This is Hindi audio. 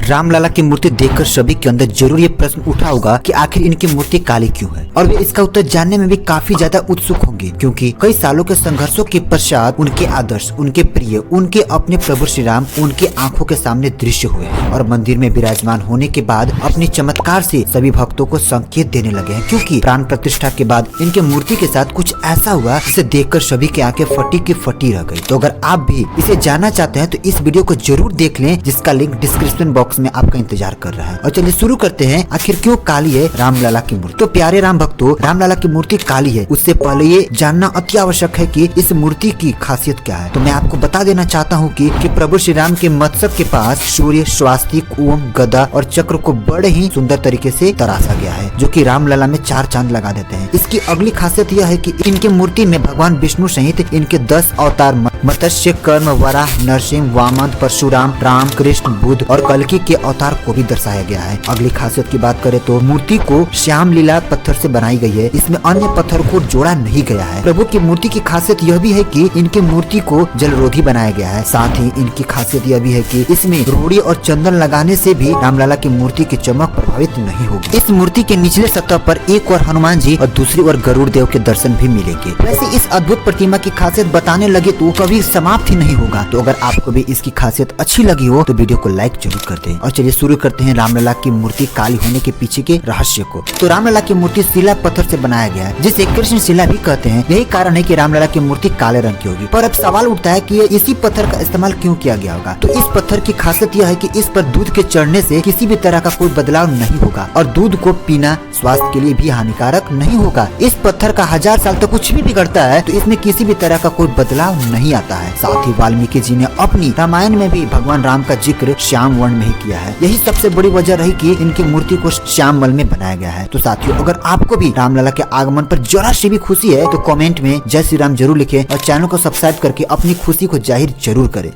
रामलला की मूर्ति देखकर सभी के अंदर जरूर ये प्रश्न उठा होगा कि आखिर इनकी मूर्ति काली क्यों है, और वे इसका उत्तर जानने में भी काफी ज्यादा उत्सुक होंगे, क्योंकि कई सालों के संघर्षों के पश्चात उनके आदर्श, उनके प्रिय, उनके अपने प्रभु श्री राम उनके आंखों के सामने दृश्य हुए हैं और मंदिर में विराजमान होने के बाद अपनी चमत्कार से सभी भक्तों को संकेत देने लगे हैं। क्योंकि प्राण प्रतिष्ठा के बाद इनके मूर्ति के साथ कुछ ऐसा हुआ जिसे देखकर सभी की आंखें फटी की फटी रह गई। तो अगर आप भी इसे जानना चाहते हैं तो इस वीडियो को जरूर देख लें, जिसका लिंक डिस्क्रिप्शन बॉक्स में आपका इंतजार कर रहा है। और चलिए शुरू करते हैं, आखिर क्यों काली है रामलला की मूर्ति। तो प्यारे राम भक्तों, रामलला की मूर्ति काली है उससे पहले ये जानना अति आवश्यक है कि इस मूर्ति की खासियत क्या है। तो मैं आपको बता देना चाहता हूँ कि प्रभु श्री राम के मत्सव के पास सूर्य, स्वास्तिक, ओम, गदा और चक्र को बड़े ही सुंदर तरीके से तराशा गया है, जो कि रामलला में 4 चांद लगा देते हैं। इसकी अगली खासियत यह है कि इनके मूर्ति में भगवान विष्णु सहित इनके 10 अवतार मत्स्य, कर्म, वराह, नरसिंह, वामन, परशुराम, राम, कृष्ण, बुद्ध और कल्कि के अवतार को भी दर्शाया गया है। अगली खासियत की बात करें तो मूर्ति को श्याम लीला पत्थर से बनाई गई है, इसमें अन्य पत्थर को जोड़ा नहीं गया है। प्रभु की मूर्ति की खासियत यह भी है कि इनकी मूर्ति को जलरोधी बनाया गया है। साथ ही इनकी खासियत यह भी है कि इसमें रोड़ी और चंदन लगाने से भी रामलला की मूर्ति की चमक प्रभावित नहीं होगी। इस मूर्ति के निचले सतह पर एक और हनुमान जी और दूसरी ओर गरुड़ देव के दर्शन भी मिलेंगे। वैसे इस अद्भुत प्रतिमा की खासियत बताने लगे तो कभी समाप्त ही नहीं होगा। तो अगर आपको भी इसकी खासियत अच्छी लगी हो तो वीडियो को लाइक जरूर कर दें। और चलिए शुरू करते हैं रामलला की मूर्ति काली होने के पीछे के रहस्य को। तो रामलला की मूर्ति शिला पत्थर से बनाया गया है, जिसे कृष्ण शिला भी कहते हैं। यही कारण है कि रामलला की मूर्ति काले रंग की होगी। पर अब सवाल उठता है कि इसी पत्थर का इस्तेमाल क्यों किया गया होगा। तो इस पत्थर की खासियत यह है कि इस पर दूध के चढ़ने से किसी भी तरह का कोई बदलाव नहीं होगा और दूध को पीना स्वास्थ्य के लिए भी हानिकारक नहीं होगा। इस पत्थर का 1000 साल तक कुछ भी बिगड़ता है तो इसमें किसी भी तरह का कोई बदलाव नहीं आता है। साथ ही वाल्मीकि जी ने अपनी रामायण में भी भगवान राम का जिक्र श्याम वर्ण में ही किया है। यही सबसे बड़ी वजह रही कि इनकी मूर्ति को श्याम वर्ण में बनाया गया है। तो साथियों, अगर आपको भी रामलला के आगमन पर जरा सी भी खुशी है तो कमेंट में जय श्री राम जरूर लिखें और चैनल को सब्सक्राइब करके अपनी खुशी को जाहिर जरूर करें।